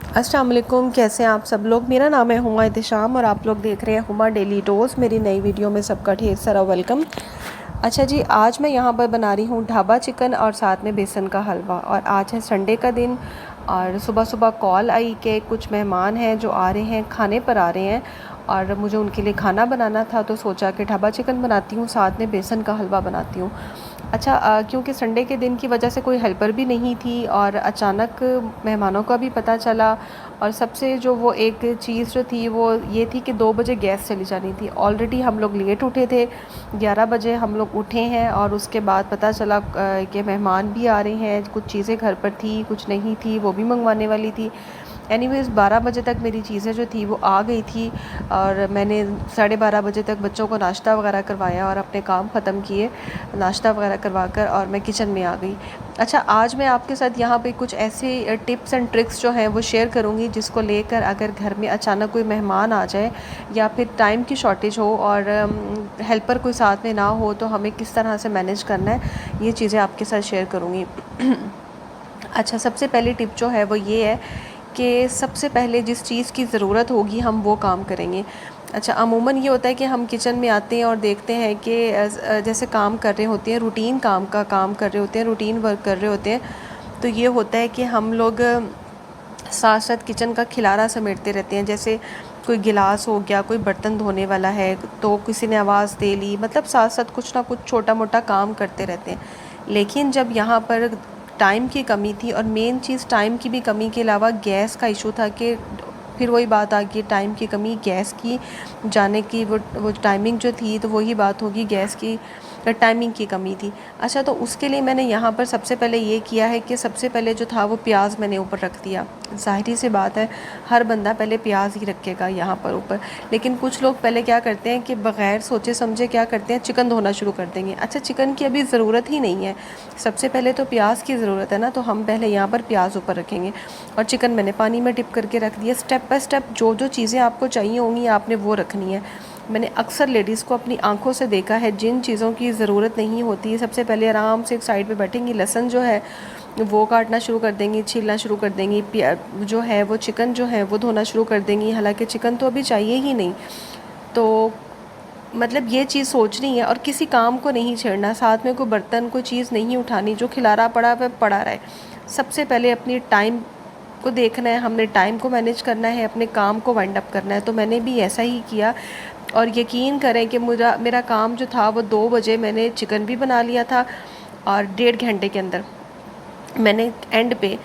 अस्सलाम वालेकुम, कैसे हैं आप सब लोग। मेरा नाम है हुमा एहतिशाम और आप लोग देख रहे हैं हुमा डेली डोज। मेरी नई वीडियो में सबका ढेर सारा वेलकम। अच्छा जी, आज मैं यहाँ पर बना रही हूँ ढाबा चिकन और साथ में बेसन का हलवा। और आज है संडे का दिन और सुबह सुबह कॉल आई कि कुछ मेहमान हैं जो आ रहे हैं, खाने पर आ रहे हैं और मुझे उनके लिए खाना बनाना था। तो सोचा कि ढाबा चिकन बनाती हूँ, साथ में बेसन का हलवा बनाती हूँ। अच्छा, क्योंकि संडे के दिन की वजह से कोई हेल्पर भी नहीं थी और अचानक मेहमानों का भी पता चला। और सबसे जो वो एक चीज़ जो थी वो ये थी कि 2 बजे गैस चली जानी थी। ऑलरेडी हम लोग लेट उठे थे, 11 बजे हम लोग उठे हैं और उसके बाद पता चला कि मेहमान भी आ रहे हैं। कुछ चीज़ें घर पर थी, कुछ नहीं थी, वो भी मंगवाने वाली थी। एनीवेज़ 12 बजे तक मेरी चीज़ें जो थी वो आ गई थी और मैंने 12:30 बजे तक बच्चों को नाश्ता वगैरह करवाया और अपने काम ख़त्म किए नाश्ता वगैरह करवा कर, और मैं किचन में आ गई। अच्छा, आज मैं आपके साथ यहाँ पे कुछ ऐसे टिप्स एंड ट्रिक्स जो हैं वो शेयर करूँगी जिसको लेकर अगर घर में अचानक कोई मेहमान आ जाए या फिर टाइम की शॉर्टेज हो और हेल्पर कोई साथ में ना हो तो हमें किस तरह से मैनेज करना है, ये चीज़ें आपके साथ शेयर करूँगी। अच्छा, सबसे पहली टिप जो है वो ये है कि सबसे पहले जिस चीज़ की ज़रूरत होगी हम वो काम करेंगे। अच्छा, अमूमन ये होता है कि हम किचन में आते हैं और देखते हैं कि जैसे काम कर रहे होते हैं, रूटीन काम कर रहे होते हैं, रूटीन वर्क कर रहे होते हैं। तो ये होता है कि हम लोग साथ साथ किचन का खिलारा समेटते रहते हैं। जैसे कोई गिलास हो गया, कोई बर्तन धोने वाला है तो किसी ने आवाज़ दे ली, मतलब साथ साथ कुछ ना कुछ छोटा मोटा काम करते रहते हैं। लेकिन जब यहाँ पर टाइम की कमी थी और मेन चीज़ टाइम की भी कमी के अलावा गैस का इशू था कि फिर वही बात आ गई, टाइम की कमी, गैस की जाने की वो टाइमिंग जो थी तो वही बात होगी, गैस की टाइमिंग की कमी थी। अच्छा, तो उसके लिए मैंने यहाँ पर सबसे पहले ये किया है कि सबसे पहले जो था वो प्याज मैंने ऊपर रख दिया। ज़ाहिर सी बात है, हर बंदा पहले प्याज ही रखेगा यहाँ पर ऊपर। लेकिन कुछ लोग पहले क्या करते हैं कि बग़ैर सोचे समझे क्या करते हैं, चिकन धोना शुरू कर देंगे। अच्छा, चिकन की अभी ज़रूरत ही नहीं है, सबसे पहले तो प्याज की ज़रूरत है ना, तो हम पहले यहाँ पर प्याज ऊपर रखेंगे। और चिकन मैंने पानी में डिप करके रख दिया। स्टेप बाय स्टेप जो जो चीज़ें आपको चाहिए होंगी आपने वो रखनी है। मैंने अक्सर लेडीज़ को अपनी आंखों से देखा है, जिन चीज़ों की ज़रूरत नहीं होती है सबसे पहले आराम से एक साइड पे बैठेंगी, लहसुन जो है वो काटना शुरू कर देंगी, छीलना शुरू कर देंगी, जो है वो चिकन जो है वो धोना शुरू कर देंगी। हालांकि चिकन तो अभी चाहिए ही नहीं। तो मतलब ये चीज़ सोचनी है और किसी काम को नहीं छेड़ना, साथ में कोई बर्तन कोई चीज़ नहीं उठानी, जो खिलारा पड़ा वह पड़ा रहे। सबसे पहले अपनी टाइम को देखना है, हमने टाइम को मैनेज करना है, अपने काम को वाइंड अप करना है। तो मैंने भी ऐसा ही किया और यकीन करें कि मेरा काम जो था वो 2 बजे मैंने चिकन भी बना लिया था और 1.5 घंटे के अंदर मैंने एंड पे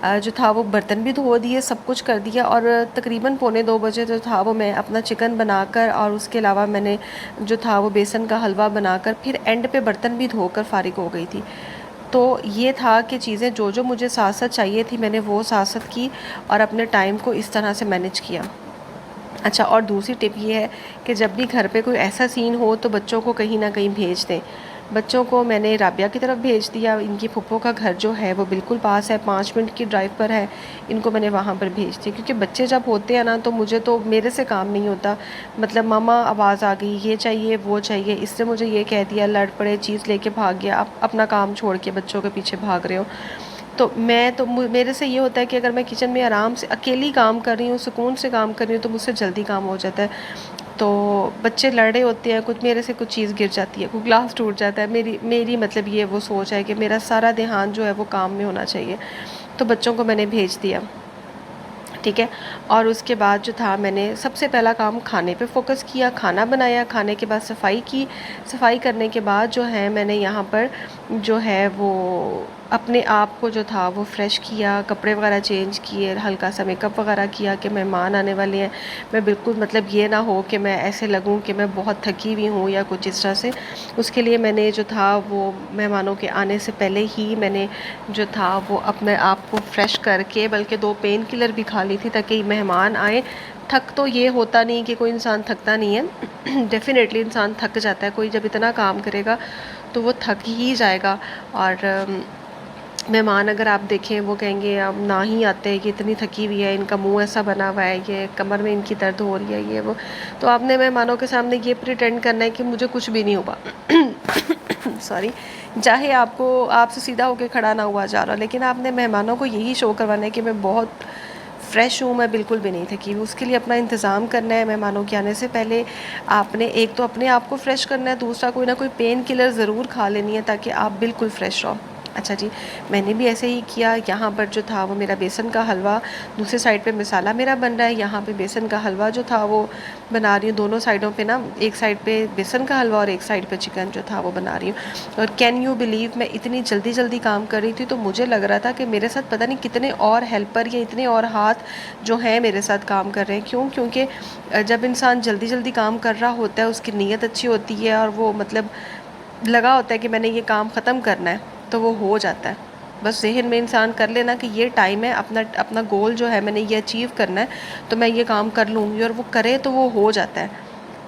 जो था वो बर्तन भी धो दिए, सब कुछ कर दिया और तकरीबन 1:45 जो था वो मैं अपना चिकन बनाकर और उसके अलावा मैंने जो था वो बेसन का हलवा बनाकर फिर एंड पे बर्तन भी धोकर फ़ारिग हो गई थी। तो ये था कि चीज़ें जो जो मुझे साथ साथ चाहिए थी मैंने वो साथ साथ की और अपने टाइम को इस तरह से मैनेज किया। अच्छा, और दूसरी टिप ये है कि जब भी घर पे कोई ऐसा सीन हो तो बच्चों को कहीं ना कहीं भेज दें। बच्चों को मैंने राबिया की तरफ भेज दिया, इनकी फूफो का घर जो है वो बिल्कुल पास है, 5 मिनट की ड्राइव पर है। इनको मैंने वहाँ पर भेज दिया क्योंकि बच्चे जब होते हैं ना तो मुझे तो मेरे से काम नहीं होता। मतलब मामा आवाज़ आ गई, ये चाहिए वो चाहिए, इससे मुझे ये कह दिया, लड़ पड़े, चीज़ लेके भाग गया, आप अपना काम छोड़ के बच्चों के पीछे भाग रहे हो। तो मैं तो मेरे से ये होता है कि अगर मैं किचन में आराम से अकेली काम कर रही हूँ, सुकून से काम कर रही हूँ तो मुझसे जल्दी काम हो जाता है। तो बच्चे लड़ रहे होते हैं, कुछ मेरे से कुछ चीज़ गिर जाती है, कोई ग्लास टूट जाता है, मेरी मेरी मतलब ये वो सोच है कि मेरा सारा ध्यान जो है वो काम में होना चाहिए। तो बच्चों को मैंने भेज दिया, ठीक है। और उसके बाद जो था मैंने सबसे पहला काम खाने पे फोकस किया, खाना बनाया, खाने के बाद सफाई की। सफाई करने के बाद जो है मैंने यहाँ पर जो है वो अपने आप को जो था वो फ्रेश किया, कपड़े वगैरह चेंज किए, हल्का सा मेकअप वगैरह किया कि मेहमान आने वाले हैं। मैं बिल्कुल मतलब ये ना हो कि मैं ऐसे लगूं कि मैं बहुत थकी हुई हूँ या कुछ इस तरह से। उसके लिए मैंने जो था वो मेहमानों के आने से पहले ही मैंने जो था वो अपने आप को फ्रेश करके बल्कि 2 पेन किलर भी खा ली थी ताकि मेहमान आए। थक तो ये होता नहीं कि कोई इंसान थकता नहीं है डेफ़िनेटली इंसान थक जाता है, कोई जब इतना काम करेगा तो वो थक ही जाएगा। और मेहमान अगर आप देखें वो कहेंगे अब ना ही आते हैं कि इतनी थकी हुई है, इनका मुंह ऐसा बना हुआ है, ये कमर में इनकी दर्द हो रही है, ये वो। तो आपने मेहमानों के सामने ये प्रिटेंड करना है कि मुझे कुछ भी नहीं हुआ सॉरी, चाहे आपको आपसे सीधा होकर खड़ा ना हुआ जा रहा, लेकिन आपने मेहमानों को यही शो करवाना है कि मैं बहुत फ़्रेश हूँ, मैं बिल्कुल भी नहीं थकी हुई। उसके लिए अपना इंतज़ाम करना है, मेहमानों के आने से पहले आपने एक तो अपने आप को फ़्रेश करना है, दूसरा कोई ना कोई पेन किलर ज़रूर खा लेनी है ताकि आप बिल्कुल फ़्रेश रहो। अच्छा जी, मैंने भी ऐसे ही किया। यहाँ पर जो था वो मेरा बेसन का हलवा, दूसरी साइड पे मसाला मेरा बन रहा है, यहाँ पे बेसन का हलवा जो था वो बना रही हूँ। दोनों साइडों पे ना, एक साइड पे बेसन का हलवा और एक साइड पे चिकन जो था वो बना रही हूँ। और कैन यू बिलीव, मैं इतनी जल्दी जल्दी काम कर रही थी तो मुझे लग रहा था कि मेरे साथ पता नहीं कितने और हेल्पर या इतने और हाथ जो हैं मेरे साथ काम कर रहे हैं। क्यों? क्योंकि जब इंसान जल्दी जल्दी काम कर रहा होता है, उसकी नीयत अच्छी होती है और वो मतलब लगा होता है कि मैंने ये काम ख़त्म करना है, तो वो हो जाता है। बस ज़हन में इंसान कर लेना कि ये टाइम है, अपना अपना गोल जो है मैंने ये अचीव करना है, तो मैं ये काम कर लूँगी, और वो करे तो वो हो जाता है।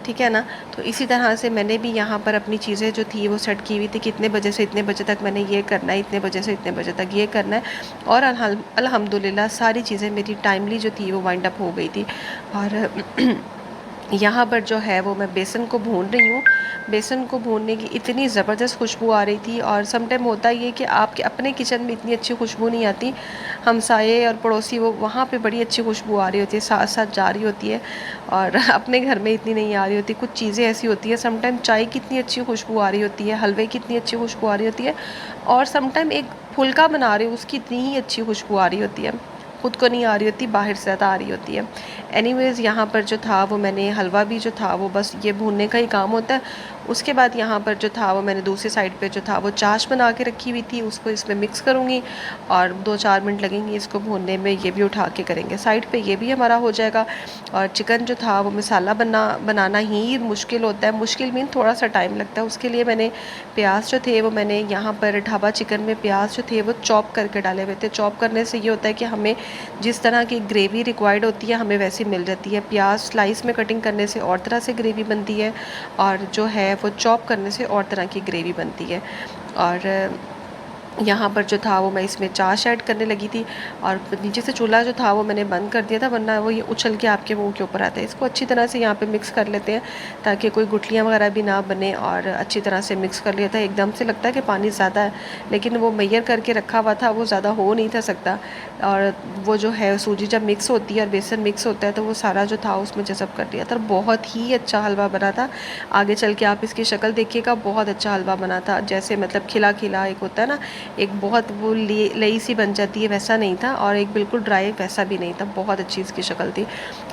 ठीक है ना? तो इसी तरह से मैंने भी यहाँ पर अपनी चीज़ें जो थी वो सेट की हुई थी कि इतने बजे से इतने बजे तक मैंने ये करना है, इतने बजे से इतने बजे तक ये करना है। और अल्हम्दुलिल्लाह सारी चीज़ें मेरी टाइमली जो थी वो वाइंड अप हो गई थी। और यहाँ पर जो है वो मैं बेसन को भून रही हूँ। बेसन को भूनने की इतनी ज़बरदस्त खुशबू आ रही थी। और सम टाइम होता ये कि आपके अपने किचन में इतनी अच्छी खुशबू नहीं आती, हमसाये और पड़ोसी वो वहाँ पे बड़ी अच्छी खुशबू आ रही होती है, साथ साथ जा रही होती है, और अपने घर में इतनी नहीं आ रही होती। कुछ चीज़ें ऐसी होती है, सम टाइम चाय की इतनी अच्छी खुशबू आ रही होती है, हलवे की इतनी अच्छी खुशबू आ रही होती है, और सम टाइम एक फुल्का बना रहे हो उसकी इतनी ही अच्छी खुशबू आ रही होती है। खुद को नहीं आ रही होती, बाहर से ज़्यादा आ रही होती है। एनीवेज़ यहाँ पर जो था वो मैंने हलवा भी जो था वो बस ये भूनने का ही काम होता है। उसके बाद यहाँ पर जो था वो मैंने दूसरी साइड पे जो था वो चाश बना के रखी हुई थी, उसको इसमें मिक्स करूँगी और 2-4 मिनट लगेंगे इसको भूनने में। ये भी उठा के करेंगे साइड पे, ये भी हमारा हो जाएगा। और चिकन जो था वो मसाला बनाना ही मुश्किल होता है। मुश्किल मीन थोड़ा सा टाइम लगता है। उसके लिए मैंने प्याज जो थे वो मैंने यहाँ पर ढाबा चिकन में प्याज जो थे वो चॉप करके डाले हुए थे। चॉप करने से ये होता है कि हमें जिस तरह की ग्रेवी रिक्वायर्ड होती है हमें वैसी मिल जाती है। प्याज स्लाइस में कटिंग करने से और तरह से ग्रेवी बनती है, और जो है वो चॉप करने से और तरह की ग्रेवी बनती है। और यहाँ पर जो था वो मैं इसमें चाश ऐड करने लगी थी, और नीचे से चूल्हा जो था वो मैंने बंद कर दिया था, वरना वो ये उछल के आपके मुंह के ऊपर आता है। इसको अच्छी तरह से यहाँ पे मिक्स कर लेते हैं ताकि कोई गुठलियाँ वगैरह भी ना बने। और अच्छी तरह से मिक्स कर लिया था। एकदम से लगता है कि पानी ज़्यादा है, लेकिन वो मैयर करके रखा हुआ था, वो ज़्यादा हो नहीं था सकता। और वो जो है सूजी जब मिक्स होती है और बेसन मिक्स होता है तो वो सारा जो था उसमें जज़ब कर दिया था। बहुत ही अच्छा हलवा बना था। आगे चल के आप इसकी शक्ल देखिएगा, बहुत अच्छा हलवा बना था। जैसे मतलब खिला खिला एक होता है ना, एक बहुत वो लई सी बन जाती है, वैसा नहीं था, और एक बिल्कुल ड्राई वैसा भी नहीं था। बहुत अच्छी इसकी शक्ल थी।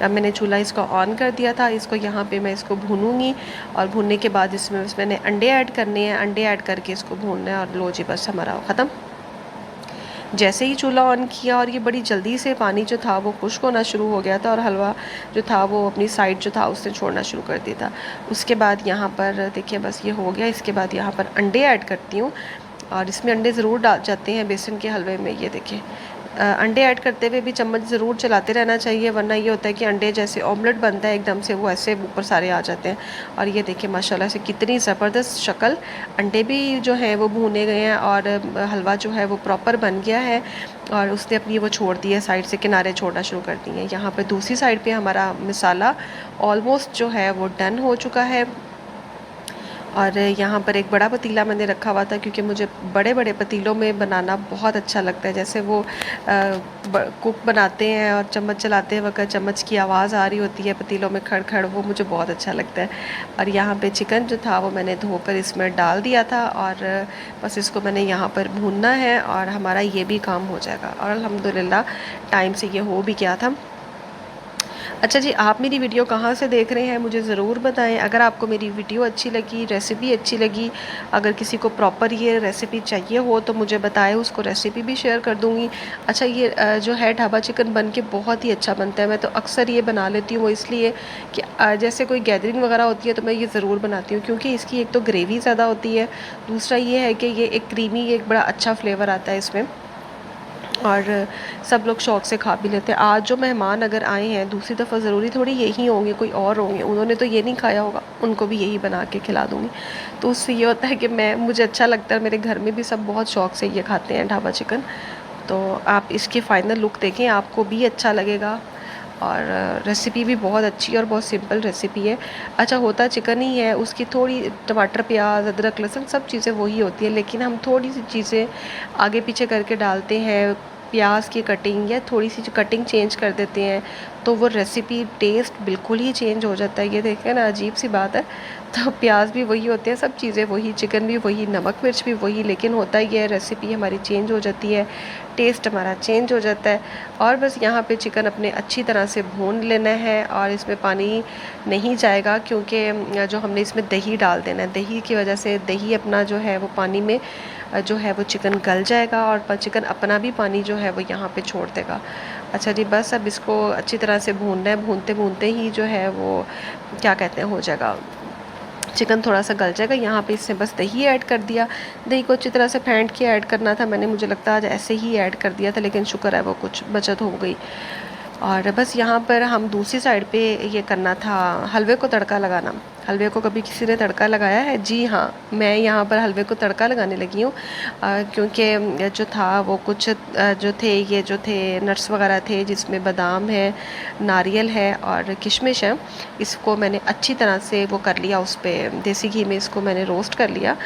अब मैंने चूल्हा इसको ऑन कर दिया था। इसको यहाँ पे मैं इसको भूनूंगी, और भूनने के बाद इसमें मैंने अंडे ऐड करने हैं। अंडे ऐड करके इसको भूनना है, और लो जी बस हमारा ख़त्म। जैसे ही चूल्हा ऑन किया और ये बड़ी जल्दी से पानी जो था वो खुश्क होना शुरू हो गया था, और हलवा जो था वो अपनी साइड जो था उसने छोड़ना शुरू कर दिया था। उसके बाद यहाँ पर देखिए बस ये हो गया। इसके बाद यहाँ पर अंडे ऐड करती हूँ, और इसमें अंडे ज़रूर डाल जाते हैं बेसन के हलवे में। ये देखिए अंडे ऐड करते हुए भी चम्मच ज़रूर चलाते रहना चाहिए, वरना ये होता है कि अंडे जैसे ऑमलेट बनता है एकदम से वो ऐसे ऊपर सारे आ जाते हैं। और ये देखिए माशाल्लाह से कितनी ज़बरदस्त शक्ल, अंडे भी जो हैं वो भुने गए हैं, और हलवा जो है वो प्रॉपर बन गया है। और उसने अपनी वो छोड़ दी है, साइड से किनारे छोड़ना शुरू कर दिए हैं। यहाँ पे दूसरी साइड पे हमारा मसाला ऑलमोस्ट जो है वो डन हो चुका है। और यहाँ पर एक बड़ा पतीला मैंने रखा हुआ था, क्योंकि मुझे बड़े बड़े पतीलों में बनाना बहुत अच्छा लगता है। जैसे वो कुक बनाते हैं और चम्मच चलाते वक्त चम्मच की आवाज़ आ रही होती है पतीलों में खड़ खड़, वो मुझे बहुत अच्छा लगता है। और यहाँ पे चिकन जो था वो मैंने धोकर इसमें डाल दिया था, और बस इसको मैंने यहाँ पर भूनना है, और हमारा ये भी काम हो जाएगा। और अल्हम्दुलिल्लाह टाइम से ये हो भी गया था। अच्छा जी, आप मेरी वीडियो कहाँ से देख रहे हैं मुझे ज़रूर बताएं। अगर आपको मेरी वीडियो अच्छी लगी, रेसिपी अच्छी लगी, अगर किसी को प्रॉपर ये रेसिपी चाहिए हो तो मुझे बताएं, उसको रेसिपी भी शेयर कर दूँगी। अच्छा ये जो है ढाबा चिकन बन के बहुत ही अच्छा बनता है। मैं तो अक्सर ये बना लेती हूँ, वो इसलिए कि जैसे कोई गैदरिंग वगैरह होती है तो मैं ये ज़रूर बनाती हूँ, क्योंकि इसकी एक तो ग्रेवी ज़्यादा होती है, दूसरा ये है कि ये एक क्रीमी, एक बड़ा अच्छा फ्लेवर आता है इसमें, और सब लोग शौक़ से खा भी लेते हैं। आज जो मेहमान अगर आए हैं दूसरी दफ़ा ज़रूरी थोड़ी यही होंगे, कोई और होंगे, उन्होंने तो ये नहीं खाया होगा, उनको भी यही बना के खिला दूँगी। तो उससे ये होता है कि मुझे अच्छा लगता है, मेरे घर में भी सब बहुत शौक़ से ये खाते हैं ढाबा चिकन। तो आप इसकी फ़ाइनल लुक देखें, आपको भी अच्छा लगेगा। और रेसिपी भी बहुत अच्छी और बहुत सिंपल रेसिपी है। अच्छा होता चिकन ही है, उसकी थोड़ी टमाटर, प्याज, अदरक, लहसुन सब चीज़ें वही होती है, लेकिन हम थोड़ी सी चीज़ें आगे पीछे करके डालते हैं। प्याज की कटिंग या थोड़ी सी कटिंग चेंज कर देते हैं तो वो रेसिपी टेस्ट बिल्कुल ही चेंज हो जाता है। ये देखें ना, अजीब सी बात है। तो प्याज भी वही होते हैं, सब चीज़ें वही, चिकन भी वही, नमक मिर्च भी वही, लेकिन होता ही है रेसिपी हमारी चेंज हो जाती है, टेस्ट हमारा चेंज हो जाता है। और बस यहाँ पे चिकन अपने अच्छी तरह से भून लेना है और इसमें पानी नहीं जाएगा, क्योंकि जो हमने इसमें दही डाल देना है, दही की वजह से दही अपना जो है वो पानी में जो है वो चिकन गल जाएगा और चिकन अपना भी पानी जो है वो यहाँ पे छोड़ देगा। अच्छा जी, बस अब इसको अच्छी तरह से भूनना है। भूनते भूनते ही जो है वो क्या कहते हैं, हो जाएगा, चिकन थोड़ा सा गल जाएगा। यहाँ पे इससे बस दही ऐड कर दिया। दही को अच्छी तरह से फेंट के ऐड करना था मैंने, मुझे लगता है आज ऐसे ही ऐड कर दिया था, लेकिन शुक्र है वो कुछ बचत हो गई। और बस यहाँ पर हम दूसरी साइड पे ये करना था, हलवे को तड़का लगाना। हलवे को कभी किसी ने तड़का लगाया है? जी हाँ, मैं यहाँ पर हलवे को तड़का लगाने लगी हूँ, क्योंकि जो था वो कुछ जो थे, ये जो थे नट्स वगैरह थे, जिसमें बादाम है, नारियल है और किशमिश है। इसको मैंने अच्छी तरह से वो कर लिया, उस पर देसी घी में इसको मैंने रोस्ट कर लिया।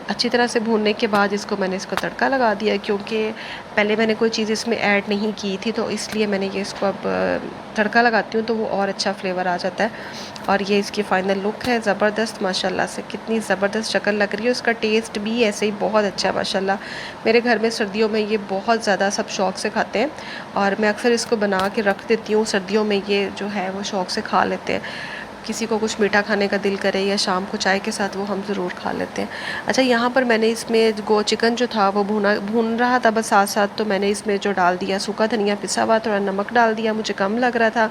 अच्छी तरह से भूनने के बाद इसको तड़का लगा दिया, क्योंकि पहले मैंने कोई चीज़ इसमें ऐड नहीं की थी, तो इसलिए मैंने ये इसको अब तड़का लगाती हूँ तो वो और अच्छा फ्लेवर आ जाता है। और ये इसकी फ़ाइनल लुक है, ज़बरदस्त, माशाल्लाह से कितनी ज़बरदस्त शक्ल लग रही है। उसका टेस्ट भी ऐसे ही बहुत अच्छा है माशाल्लाह। मेरे घर में सर्दियों में ये बहुत ज़्यादा सब शौक़ से खाते हैं और मैं अक्सर इसको बना के रख देती हूँ। सर्दियों में ये जो है वो शौक़ से खा लेते हैं। किसी को कुछ मीठा खाने का दिल करे या शाम को चाय के साथ, वो हम ज़रूर खा लेते हैं। अच्छा, यहाँ पर मैंने इसमें चिकन जो था वो भून रहा था बस साथ साथ, तो मैंने इसमें जो डाल दिया सूखा धनिया पिसा हुआ, थोड़ा नमक डाल दिया, मुझे कम लग रहा था।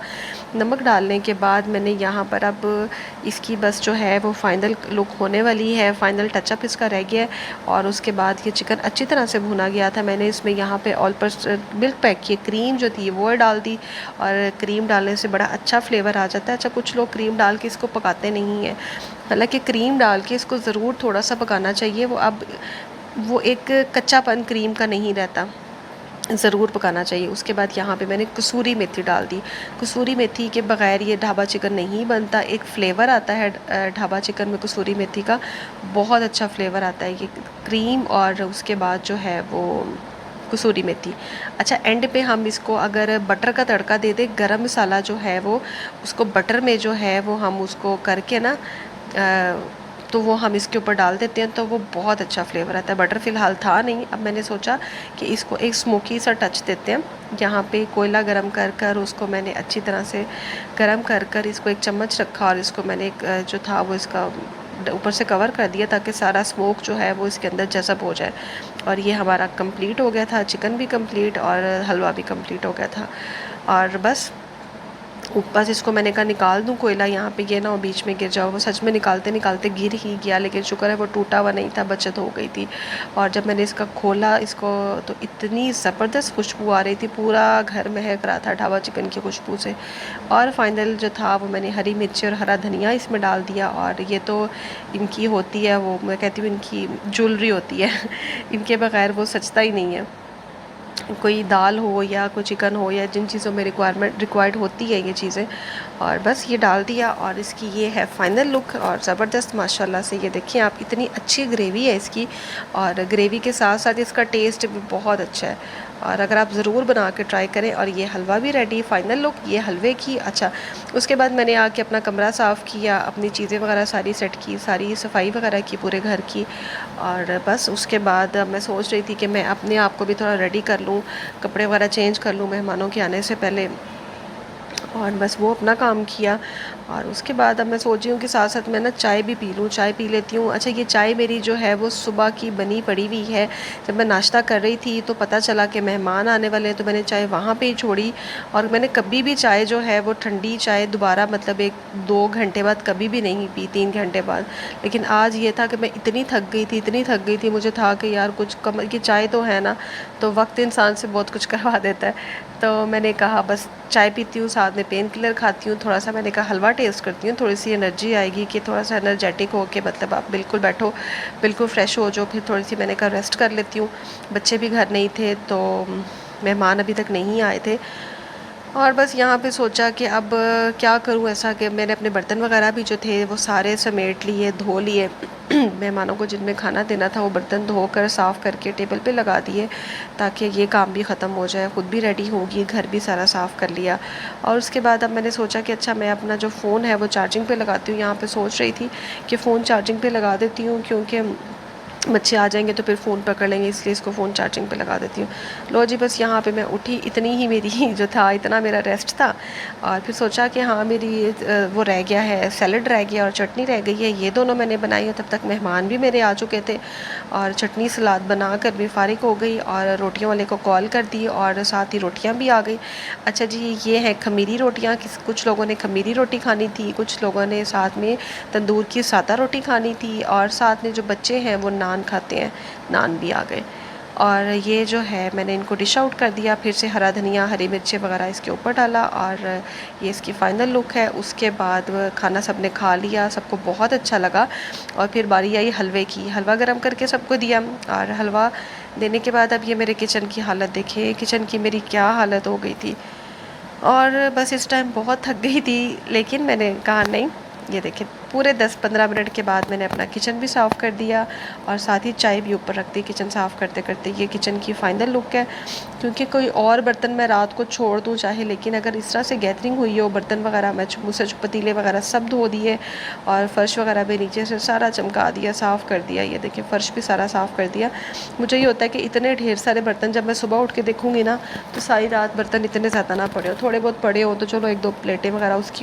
नमक डालने के बाद मैंने यहाँ पर अब इसकी बस जो है वो फ़ाइनल लुक होने वाली है, फ़ाइनल टचअप इसका रह गया है। और उसके बाद ये चिकन अच्छी तरह से भुना गया था। मैंने इसमें यहाँ पे ऑल पर मिल्क पैक की क्रीम जो थी वो डाल दी, और क्रीम डालने से बड़ा अच्छा फ्लेवर आ जाता है। अच्छा, कुछ लोग क्रीम डाल के इसको पकाते नहीं हैं, हालांकि क्रीम डाल के इसको ज़रूर थोड़ा सा पकाना चाहिए। वो एक कच्चापन क्रीम का नहीं रहता, ज़रूर पकाना चाहिए। उसके बाद यहाँ पे मैंने कसूरी मेथी डाल दी। कसूरी मेथी के बग़ैर ये ढाबा चिकन नहीं बनता। एक फ़्लेवर आता है ढाबा चिकन में कसूरी मेथी का, बहुत अच्छा फ्लेवर आता है। ये क्रीम और उसके बाद जो है वो कसूरी मेथी। अच्छा, एंड पे हम इसको अगर बटर का तड़का दे दे, गरम मसाला जो है वो उसको बटर में जो है वो हम उसको करके ना तो वो हम इसके ऊपर डाल देते हैं, तो वो बहुत अच्छा फ्लेवर आता है। बटर फ़िलहाल था नहीं, अब मैंने सोचा कि इसको एक स्मोकी सा टच देते हैं। यहाँ पे कोयला गरम कर उसको मैंने अच्छी तरह से गरम कर इसको एक चम्मच रखा और इसको मैंने जो था वो इसका ऊपर से कवर कर दिया, ताकि सारा स्मोक जो है वो इसके अंदर जज़ब हो जाए। और ये हमारा कंप्लीट हो गया था, चिकन भी कंप्लीट और हलवा भी कंप्लीट हो गया था। और बस ऊपर से इसको मैंने कहा निकाल दूँ कोयला, यहाँ पे ये ना हो बीच में गिर जाओ। वो सच में निकालते निकालते गिर ही गया, लेकिन शुक्र है वो टूटा हुआ नहीं था, बचत हो गई थी। और जब मैंने इसका खोला इसको, तो इतनी ज़बरदस्त खुशबू आ रही थी, पूरा घर महक रहा था ढाबा चिकन की खुशबू से। और फाइनल जो था वो मैंने हरी मिर्ची और हरा धनिया इसमें डाल दिया। और ये तो इनकी होती है, वो मैं कहती हूँ इनकी ज्वेलरी होती है इनके बगैर वो सजता ही नहीं है। कोई दाल हो या कोई चिकन हो या जिन चीज़ों में रिक्वायर्ड होती है ये चीज़ें। और बस ये डाल दिया और इसकी ये है फ़ाइनल लुक। और ज़बरदस्त माशाल्लाह से, ये देखिए आप, इतनी अच्छी ग्रेवी है इसकी, और ग्रेवी के साथ साथ इसका टेस्ट भी बहुत अच्छा है। और अगर आप ज़रूर बना के ट्राई करें। और ये हलवा भी रेडी, फ़ाइनल लुक ये हलवे की। अच्छा, उसके बाद मैंने आके अपना कमरा साफ़ किया, अपनी चीज़ें वगैरह सारी सेट की, सारी सफाई वगैरह की पूरे घर की। और बस उसके बाद मैं सोच रही थी कि मैं अपने आप को भी थोड़ा रेडी कर लूँ, कपड़े वगैरह चेंज कर लूँ मेहमानों के आने से पहले। और बस वो अपना काम किया। और उसके बाद अब मैं सोच रही हूँ कि साथ साथ मैं ना चाय भी पी लूँ, चाय पी लेती हूँ। अच्छा, ये चाय मेरी जो है वो सुबह की बनी पड़ी हुई है। जब मैं नाश्ता कर रही थी तो पता चला कि मेहमान आने वाले हैं, तो मैंने चाय वहाँ पे ही छोड़ी। और मैंने कभी भी चाय जो है वो ठंडी चाय दोबारा, मतलब 1-2 घंटे बाद कभी भी नहीं पी, 3 घंटे बाद। लेकिन आज ये था कि मैं इतनी थक गई थी, मुझे था कि यार कुछ कम की चाय तो है ना, तो वक्त इंसान से बहुत कुछ करवा देता है। तो मैंने कहा बस चाय पीती हूँ, साथ में पेन किलर खाती हूँ, थोड़ा सा मैंने कहा हलवा टेस्ट करती हूँ, थोड़ी सी एनर्जी आएगी, कि थोड़ा सा एनर्जेटिक हो के, मतलब आप बिल्कुल बैठो, बिल्कुल फ्रेश हो जाओ। फिर थोड़ी सी मैंने कहा रेस्ट कर लेती हूँ। बच्चे भी घर नहीं थे, तो मेहमान अभी तक नहीं आए थे, और बस यहाँ पे सोचा कि अब क्या करूँ ऐसा कि मैंने अपने बर्तन वगैरह भी जो थे वो सारे समेट लिए, धो लिए। मेहमानों को जिनमें खाना देना था वो बर्तन धोकर साफ़ करके टेबल पे लगा दिए, ताकि ये काम भी ख़त्म हो जाए, ख़ुद भी रेडी होगी, घर भी सारा साफ़ कर लिया। और उसके बाद अब मैंने सोचा कि अच्छा मैं अपना जो फ़ोन है वो चार्जिंग पे लगाती हूँ। यहाँ पे सोच रही थी कि फ़ोन चार्जिंग पे लगा देती हूँ, क्योंकि बच्चे आ जाएंगे तो फिर फ़ोन पकड़ लेंगे, इसलिए इसको फ़ोन चार्जिंग पे लगा देती हूँ। लो जी, बस यहाँ पे मैं उठी, इतनी ही मेरी जो था इतना मेरा रेस्ट था। और फिर सोचा कि हाँ मेरी वो रह गया है, सैलड रह गया और चटनी रह गई है, ये दोनों मैंने बनाई है। तब तक मेहमान भी मेरे आ चुके थे और चटनी सलाद बना कर भी फ़ारिग हो गई और रोटियों वाले को कॉल कर दी और साथ ही रोटियाँ भी आ गई। अच्छा जी, ये है खमीरी रोटियाँ। कुछ लोगों ने खमीरी रोटी खानी थी, कुछ लोगों ने साथ में तंदूर की सादा रोटी खानी थी और साथ में जो बच्चे हैं वो नान खाते हैं, नान भी आ गए। और ये जो है मैंने इनको डिश आउट कर दिया, फिर से हरा धनिया, हरी मिर्चें वगैरह इसके ऊपर डाला और ये इसकी फ़ाइनल लुक है। उसके बाद खाना सबने खा लिया, सबको बहुत अच्छा लगा। और फिर बारी आई हलवे की, हलवा गर्म करके सबको दिया और हलवा देने के बाद अब ये मेरे किचन की हालत देखिए, किचन की मेरी क्या हालत हो गई थी। और बस इस टाइम बहुत थक गई थी, लेकिन मैंने कहा नहीं, ये देखिए पूरे 10-15 मिनट के बाद मैंने अपना किचन भी साफ़ कर दिया और साथ ही चाय भी ऊपर रख दी किचन साफ़ करते करते। ये किचन की फ़ाइनल लुक है। क्योंकि कोई और बर्तन मैं रात को छोड़ दूँ चाहे, लेकिन अगर इस तरह से गैदरिंग हुई हो, बर्तन वगैरह मैं मुझसे पतीले वगैरह सब धो दिए और फ़र्श वगैरह भी नीचे से सारा चमका दिया, साफ़ कर दिया। ये देखिए फ़र्श भी सारा साफ़ कर दिया। मुझे ये होता है कि इतने ढेर सारे बर्तन जब मैं सुबह उठ के देखूँगी ना, तो सारी रात बर्तन इतने ज़्यादा ना पड़े हो, थोड़े बहुत पड़े हो तो चलो 1-2 प्लेटें वगैरह उसकी